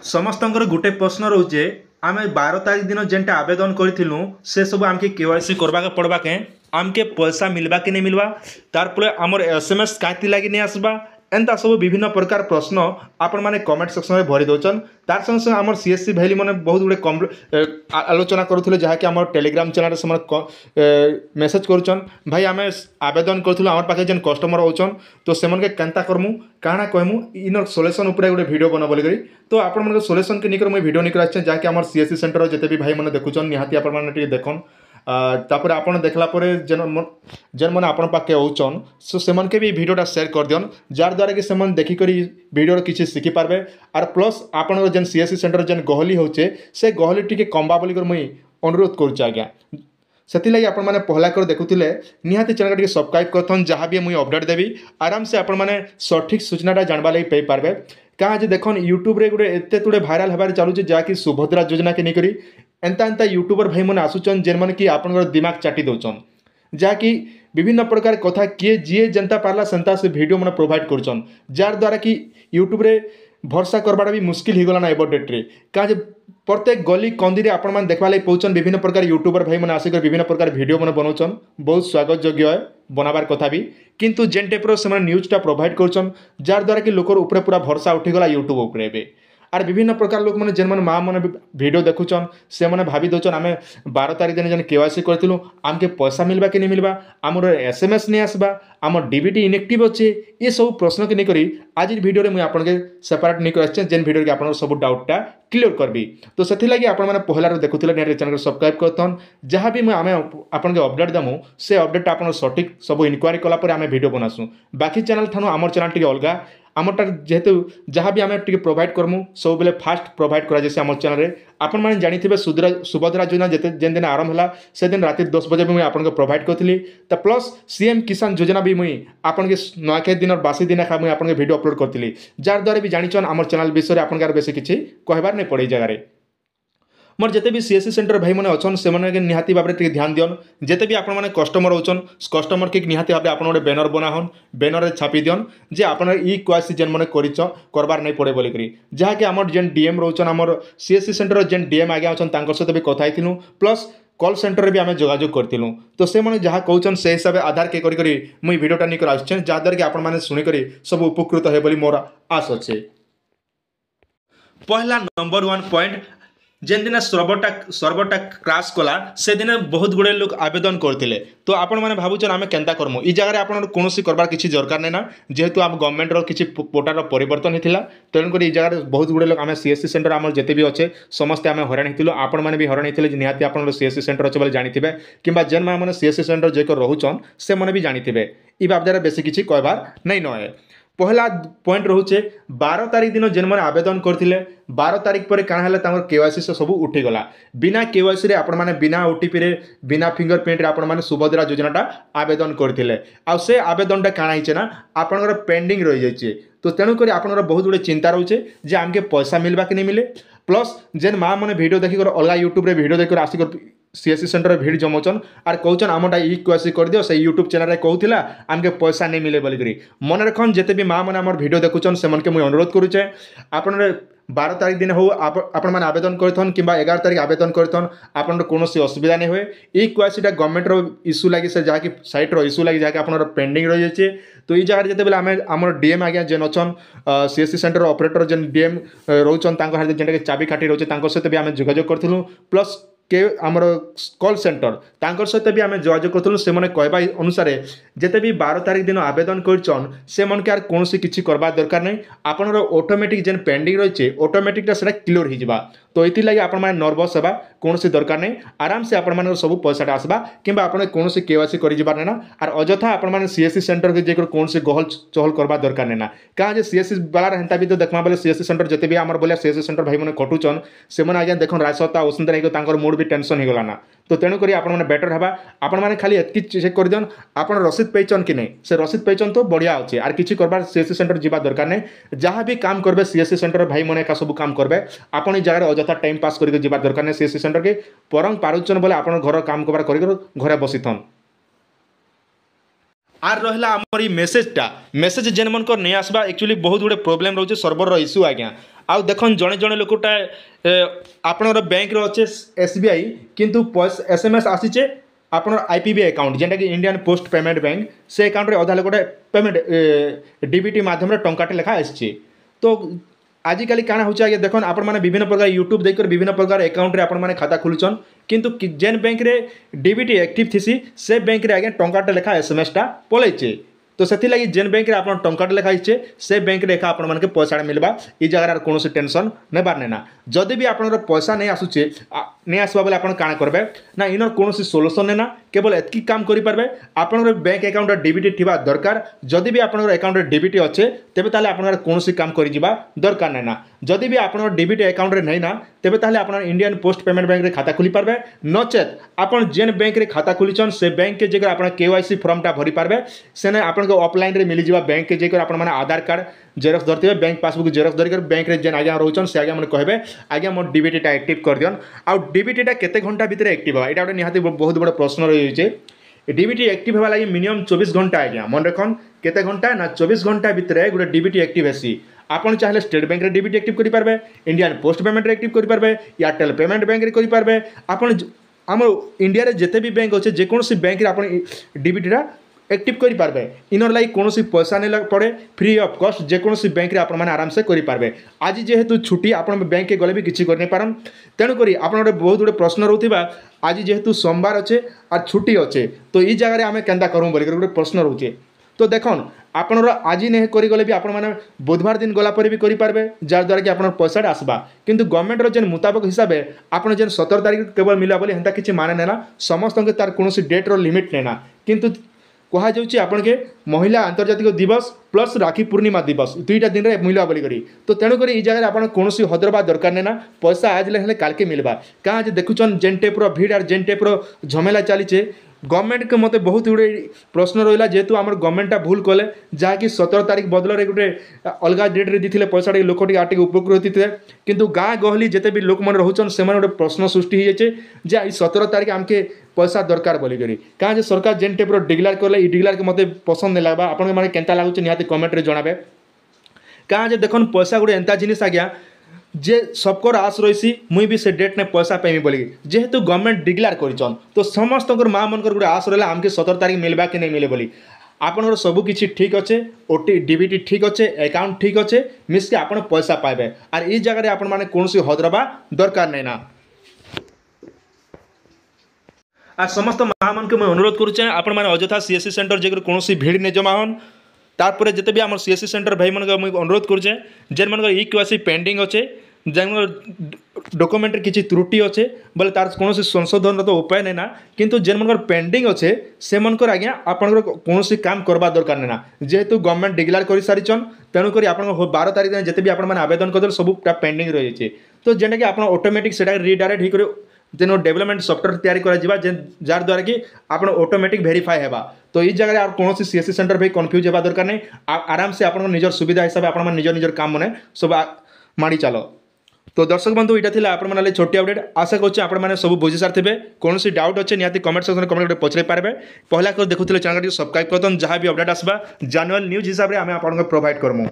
ସମସ୍ତଙ୍କର ଗୋଟେ ପ୍ରଶ୍ନ ରହୁଛେ ଆମେ 12 ତାରିଖ ଦିନ ଯେନ୍ଟା ଆବେଦନ କରିଥିଲୁ ସେ ସବୁ ଆମକେ କେୱାଇସି କରବାକେ ପଡ଼ବା କେ ଆମକେ ପଇସା ମିलବା କି नहीं मिलवा तार फल आमर SMS काती लगी नहीं आसबा एंता सब विभिन्न प्रकार प्रश्न आपण मैंने कमेंट सेक्शन में भरी दौन तार संगे संगे आम CSC भाई मैंने बहुत गुड़े आलोचना करुले जहाँकि आम टेलीग्राम चैनल से मेसेज करुचन भाई आम आवेदन करूँ आम पाखे जेन कस्टमर होचन तो से केन्ता करमु काଣା कहमु इन सोल्यूशन उपर गोटे वीडियो बना बोली तो आपण सोल्यूशन के निकर मुझे वीडियो निकर आछे जहाँकि आम CSC सेंटर जिते भी भाई मैंने देखुन निहाती आपने देखन तापर आपन देखला परे जेन मैंने आपण पाखे होचन सो सेमन के भी वीडियोटा शेयर कर दियन जार द्वारा कि सेमन देखी करी वीडियो किसी शिखी पारबे आर प्लस आपण जेन CSC सेंटर जेन गहली होचे से गहली टिके कम्बा बोली मुई अनुरोध करुचे आज्ञा से लगी आपण मैंने पहला कर देखुले निहाती चैनल टिके सब्सक्राइब करथन जहाँ भी मुई अपडेट देवी आराम से आपण मैंने सठिक सूचनाटा जानवा लगी पाई पारबे कहाँ जे देखन यूट्यूब रे गोटे एते तुड़े भाइराल हबार चलुचे जहाँकि सुभद्रा योजना के नहीं एंता एंता यूट्यूबर भाई मैंने आसुचन जेन मैंने कि आपन दिमाग चाटी दौन जहाँकि विभिन्न प्रकार कथा किए जी जनता पार्ला सेंता से वीडियो मैंने प्रोवाइड करछन जार द्वारा कि यूट्यूब रे भरसा करवाटा भी मुस्किल हो गला एबो डेट रे कहाँ प्रत्येक गली कंदी आपण मैंने देखा लगे पाँच विभिन्न प्रकार यूट्यूबर भाई मैंने आसिक विभिन्न प्रकार वीडियो मैंने बनाऊन बहुत स्वागत योग्य है बनाबार कथा भी किंतु जेन टाइप से न्यूजटा प्रोवाइड करछन जार द्वारा कि लोकर ऊपर पूरा भरसा उठीगला यूट्यूब उपर आर विभिन्न प्रकार लोक मैंने जेन माँ मैंने वीडियो देखुचन से मैंने भावी दौन आम 12 तारिख दिन जेन केवाईसी करूँ आमके पैसा मिलवा कि नहीं मिलवा आमर SMS नहीं आसबा आम डीबीटी इनएक्टिव अच्छे ये सब प्रश्न के नहीं आज वीडियो में मुझे आपके सेपरेट नहीं कर जेन वीडियो के आप सब डाउटा क्लियर करबी तो से लगी आप पहला देखुले चैनल सब्सक्राइब करथन जहाँ भी आम आपन अपडेट देमु से अपडेट आप सठिक सब इनक्वारी कलापर आम वीडियो बनासु बाकी चैनल ठानु आमर चैनल टी अलग आमटा जेहेतु जहाँ भी आम टे प्रोवाइड करमु सब बेले फास्ट प्रोवाइड करा आम चैनल में आपण मैंने जानी सुभद्रा योजना जेन दिन आरंभ है से दिन रात 10 बजे भी मुझे आपको प्रोवाइड करी तो प्लस CM किसान योजना भी मुई आपन के नुआखाई दिन और बासी दिन खा मुझे आपन वीडियो अपलोड करी जार द्वारा भी जानी आम चैनल विषय आपन बेसी किसी कहबार नहीं पड़े जगह मोर जिते भी CSC सेंटर भाई मैंने अच्छन से निहाती भाव में ध्यान दियन जिते भी आपण मैंने कस्टमर होचन कस्टमर के निहाती भाव आप गोटे बैनर बनाहन बैनर छापी दियन जे आपन ई क्वासी जेन मैंने करबार नहीं पड़े बोलिकी जहाँकि आम जेन DM रोचन आम CSC सेंटर जेन DM आगे अच्छा सहित भी कथा थी प्लस कॉल सेंटर भी आम जोगाजोग करूँ तो से मैंने जहाँ कहन से हिसाब से आधार के करी मुई वीडियोटा नहीं कर आसुचे जहाँद्वारा कि आपण मैंने शुणिक सब उपकृत है मोर आश अच्छे पहला नंबर 1 पॉइंट जेन दिन सर्वरटा क्रैश कला से दिन बहुत गुड़े लोग आवेदन करते तो आपण मैंने भावुन आम केन्ता करमु ई जगह आप कौन करबार किसी दरकार नहीं ना जेहेतु आम गवर्नमेंट किसी पोर्टाल परिवर्तन होता तेणुक ई जगह बहुत गुड़े लोग आम CSC सेंटर आम जिते भी अच्छे समस्ते आम हराण होती आपण मैंने भी हराण होते निहाती आप CSC सेंटर अच्छे बोले जानी कि जेन मैंने CSC सेंटर जो रोचन से मैंने भी जानी ई बाब द्वारा बेसी किसी कहबार नहीं नए पहला पॉइंट रोचे 12 तारिख दिन जेन मैंने आवेदन करते 12 तारिख पर काना है केवाईसी से सब उठीगला बिना केवाईसी आपण मैंने बिना OTP रे बिना फिंगरप्रिंट रे आपण मैंने सुभद्रा योजनाटा आवेदन करते आ से आवेदनटा काना होचे ना आपनकर पेंडिंग रही जाइए तो तेणुक आपनकर बहुत गुड़े चिंता रोचे जे आमके पैसा मिलवा कि नहीं मिले प्लस जेन माँ मैंने वीडियो देखिक अलग यूट्यूब रे वीडियो देखकर आसिक CSC सेंटर भीड़ जमाचन आर कहचन आमटा ई क्वासी कर दियो से यूट्यूब चैनल रे कहूला आमके पैसा नहीं मिले बोलिकी मन रखन जिते भी माँ मैंने आम वीडियो देखुचन से मन के मुझे अनुरोध करुचे आपन 12 तारिख दिन हो आपण मैंने आवेदन करथन कि 11 तारिख आवेदन करथन आपन कौन असुविधा नहीं हुए ई क्वासीटा गवर्नमेंट रो इश्यू लगी से जहाँकि साइट रो इश्यू लगी जहाँकि आपन पेंडिंग रही जाइए तो ये जगह जिते आम आम DM आज्ञा जेन अच्छन CSC सेंटर ऑपरेटर जेन DM रोचन जेनटा चाबी काटी रोचे सहित भी आम जोगाजोग करूँ प्लस के आमर कॉल सेंटर तांकर सहित भी आम जोगाजोग करूँ से मैंने कहवा अनुसार जिते भी 12 तारिख दिन आवेदन करछन से मन के कौन किसी करवा दरकार नहीं आपन ऑटोमेटिक जेन पेंडिंग रही ऑटोमेटिक से क्लियर हो जावा तो ये लगी आप नर्वस होगा कौन दरकार नहीं आराम से आपण सब पैसाटा आसबा कि कौन केवाईसी कर ना और अजथा आपण CSC सेंटर के जेकर कौन गहल चहल करवा दरकार नहीं ना कहाँ CSC वाला हेन्ता भी तो देखा बोले CSC सेंटर जिते भी आम बोले CSC सेंटर भाई मैंने खटुचन से आज्ञा देखो राजसत्ता वसुंधरा नहीं मूड भी टेंशन हो गलाना तो तेणुक आपने बेटर है आपण मैंने खाली एतकी चेक कर दियन आप रसीद पेचन कि नहीं से रसीद पेचन तो बढ़िया अच्छे आर किसी करबार CSC सेंटर जीवा दरकार नहीं जहाँ भी काम करबे CSC सेंटर भाई मैंने का सब काम करबे आपन जगह अजथा टाइम पास करके जीवा दरकार नहीं CSC सेंटर के परम पारुचन बोले आप घर काम करबार कर घरे बसीथन आर रहा आमर ये मेसेज जेन मन नहीं आसबा एक्चुअली बहुत गुड़े प्रोब्लेम रोचे सर्वर इश्यू आज्ञा आउ देखन जड़े जड़े लोकटा आपणर बैंक अच्छे SBI किंतु SMS आसीचे आपन IPB अकाउंट जेनटा कि इंडियन पोस्ट पेमेंट बैंक से अकाउंट रे अधा लोकटा पेमेंट DBT माध्यम टंकाटे लेखा आसचे। तो आजिकल काଣା होचे आगे देखन आपण माने विभिन्न प्रकार यूट्यूब देखकर विभिन्न प्रकार अकाउंट रे आपण माने खाता खुलुचन किंतु जेन बैंक रे DBT एक्टिव थिसी से बैंक रे आगे टंकाटे लेखा SMS टा पलैचे। तो से लगी जेन बैंक रे आपन टंकाटे लेखा आइछे से बैंक रे एका आपण मानके पैसा मिलबा ई जगह कौन टेंशन नेबार नेना। जदि भी आपनर पैसा नहीं आसुचे नहीं आसबा बेले आपण काଣା करबे ना इनर कौन सोल्यूशन नेना केवल एतकी काम करि पारबे आपनर बैंक अकाउंट DBT थिबा दरकार। जदि भी आपनर अकाउंट DBT अच्छे तेबे ताले आपनर कौन काम करि जिबा दरकार नेना। जदि भी आपनर DBT अकाउंट रे नहीं ना तेबे ताले आपनर इंडियन पोस्ट पेमेंट बैंक रे खाता खुली पारबे नचेत आपन जेन बैंक रे खाता खुलिचन से बैंक के जगह आपन KYC फॉर्म टा भरि पारबे सेने आपन को ऑफलाइन रे मिली जिबा बैंक के जगह आपन माने आधार कार्ड जेरक्स धरते बैंक पासबुक जेरक्स धरिकर बैंक रे जेन आज्ञा रोचन से आज्ञा मैंने कहबे आज्ञा मोर DBT टा एक्टिव कर दियन। आ DBT टा केते घंटा भितर एक्टिव होबा एटा गोटे निहाती बहुत बड़ प्रश्न रही छै। DBT एक्टिव होबा लागि मिनिमम 24 घंटा आज्ञा मन रखन केते घंटा ना 24 घंटा भितर गोटे DBT एक्टिव हेसी। आपन चाहे स्टेट बैंक रे DBT एक्टिव करि पारबे इंडियन पोस्ट पेमेंट रे एक्टिव करि पारबे एयरटेल पेमेंट बैंक रे करि पारबे आपन आम इंडिया रे जेते भी बैंक अच्छे जेकोसी बैंक रे आपन DBT टा एक्टिव करि पारबे इनर लागि कोनोसी पैसा नहीं पड़े फ्री ऑफ कॉस्ट जेकोसी बैंक रे आपन माने आराम से करि पारबे। आज जेहेतु छुट्टी आपन बैंक के गले भी किछि कर नै पारन तेणु करी आपन गोटे बहुत गुडे प्रश्न रहउथिबा आज जेहेतु सोमवार अच्छे और छुट्टी अच्छे तो ई जगह आम केन्ता करूँ बोलिक गोटे प्रश्न रोचे। तो देखन आपनर आज नहीं करी गले भी आपण माने बुधवार दिन गला पर भी करि पारबे जार द्वारा कि आपन पैसा आसबा किंतु गवर्नमेंट रो जेन मुताबिक हिसाब से आपन जेन 17 तारिख केवल मिला बोली हेंता किछि माने नेना समस्त के तार कोनोसी डेट रो लिमिट नेना किंतु कहा जाउछि आपन के महिला अंतर्जातिक दिवस प्लस राखी पूर्णिमा दिवस दुईटा दिन रे मिलवा बोली करी। तो तेणु करी ई जगह आपन कोनोसी हदरबा दरकार नेना पैसा आज ले काल के मिलबा कहाँ जे देखुचन जेन टाइप रो भीड़ और जेन टाइप रो झमेला चलीचे गवर्नमेंट के मत बहुत गुड़े प्रश्न रहा जेहेतु आम गवर्नमेंटा भूल कले जहाँकि 17 तारिख बदल गोटे अलग डेट रे दी पैसा लोक आटे उपकृत होते किंतु गाँ गहली जिते भी लोक मैंने रोचन से गोटे प्रश्न सृष्टि हो जाए जे 17 तारिख आमके पैसा दरकार बोली करी कहाँ जे सरकार जेन टाइप डिक्लेयर कले ई डिक्लेयर के मत पसंद नहीं लगवा आपन मैंने केंता लगुच निहाती कमेंट रे जणाबे कहाँ जे देखन पैसा गोटे एंता जिनिस आज्ञा जे सबकर आस रही मुई भी से डेट ने पैसा पाइमी बोली जेहेतु गवर्नमेंट डिक्लेयर करिचन तो समस्त माँ मनकर गोटे आस रहा आमके 17 तारिख मिलवा कि नहीं मिले बोली आपनर सब किछि ठीक अच्छे DBT ठीक अच्छे अकाउंट ठीक अच्छे मिसके आपन पैसा पाइबे और ई जगह आपन माने कोनोसी हदरबा दरकार नहीं ना। आ समस्त माँ मन के मैं अनुरोध करुचे आपण माने अଯଥା CSC सेंटर जेकर कोनोसी भीड़ नहीं जमा हन तारपरे जिते भी आम CSC सेंटर भाई मन मुझे अनुरोध करुचे जेन मन EKYC पेंडिंग अच्छे जेन डॉक्यूमेंट किसी त्रुटि अच्छे बोले तार कौन संशोधन तो उपाय नहीं ना किंतु जेन मन पेंडिंग अच्छे से मनकर आज्ञा आपंकर कौन काम करवा दरकार नहीं ना जेहेतु गवर्नमेंट डिक्लेयर कर सारिचन तेणुक आप 12 तारिख दिन जिते भी आप आवेदन करदे सब पेंडिंग रही है तो जेनटा कि आप ऑटोमेटिक से रिडायरेक्ट हो जेन डेवलपमेंट सॉफ्टवेयर तैयारी करा जार द्वारा कि आप ऑटोमेटिक वेरीफाई हेबा तो इस जगह आप कौन CSC सेंटर भाई कन्फ्यूज होगा दरकार नहीं आराम से आप निजर सुविधा हिसाब से आप निजर निजर काम मैंने सब माड़ी चलो। तो दर्शक बंधु यहाँ था आप छोटी अपडेट आशा करें आप सब बुझी सारे कौन डाउट अच्छे निहाती कमेंट सेक्शन में कमेंट पचारे पारे पहला कर देखुले चैनल सब्सक्राइब करतन जहाँ भी अपडेट आसबा जानुअल न्यूज हिसाब से आम आपको प्रोवाइड करमु।